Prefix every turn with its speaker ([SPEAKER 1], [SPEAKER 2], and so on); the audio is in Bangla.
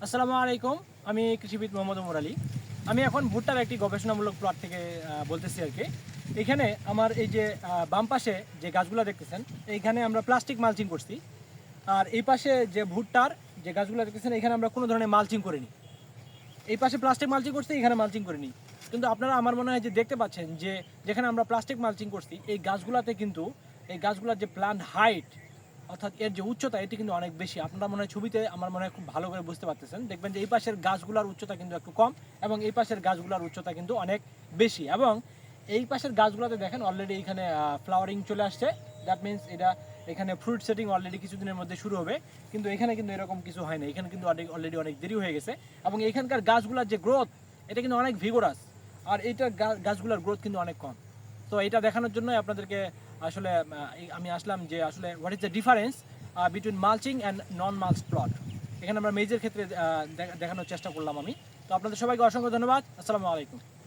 [SPEAKER 1] আসসালামু আলাইকুম। আমি কৃষিবিদ মোহাম্মদ ওমর আলী। আমি এখন ভুট্টার একটি গবেষণামূলক প্লট থেকে বলতেছি আর কি। এখানে আমার এই যে বাম পাশে যে গাছগুলো দেখতেছেন, এইখানে আমরা প্লাস্টিক মালচিং করছি। আর এই পাশে যে ভুট্টার যে গাছগুলো দেখতেছেন, এখানে আমরা কোনো ধরনের মালচিং করিনি। এই পাশে প্লাস্টিক মালচিং করছি, এখানে মালচিং করিনি। কিন্তু আপনারা আমার মনে হয় যে দেখতে পাচ্ছেন যে যেখানে আমরা প্লাস্টিক মালচিং করছি, এই গাছগুলোতে কিন্তু এই গাছগুলোর যে প্লান্ট হাইট অর্থাৎ এর যে উচ্চতা এটি কিন্তু অনেক বেশি। আপনারা মনে হয় ছবিতে আমার মনে হয় খুব ভালো করে বুঝতে পারতেছেন। দেখবেন যে এই পাশের গাছগুলোর উচ্চতা কিন্তু একটু কম এবং এই পাশের গাছগুলোর উচ্চতা কিন্তু অনেক বেশি। এবং এই পাশের গাছগুলোতে দেখেন অলরেডি এখানে ফ্লাওয়ারিং চলে আসছে। দ্যাট মিনস এটা এখানে ফ্রুট সেটিং অলরেডি কিছুদিনের মধ্যে শুরু হবে। কিন্তু এখানে কিন্তু এরকম কিছু হয় না, এখানে কিন্তু অলরেডি অনেক দেরি হয়ে গেছে। এবং এখানকার গাছগুলোর যে গ্রোথ এটা কিন্তু অনেক ভিগোরাস, আর এইটার গাছগুলোর গ্রোথ কিন্তু অনেক কম। তো এটা দেখানোর জন্যই আপনাদেরকে আসলে আমি আসলাম যে আসলে what is the difference between mulching and non mulch plot. এখানে আমরা মেজের ক্ষেত্রে দেখানোর চেষ্টা করলাম আমি। তো আপনাদের সবাইকে অসংখ্য ধন্যবাদ। আসসালামু আলাইকুম।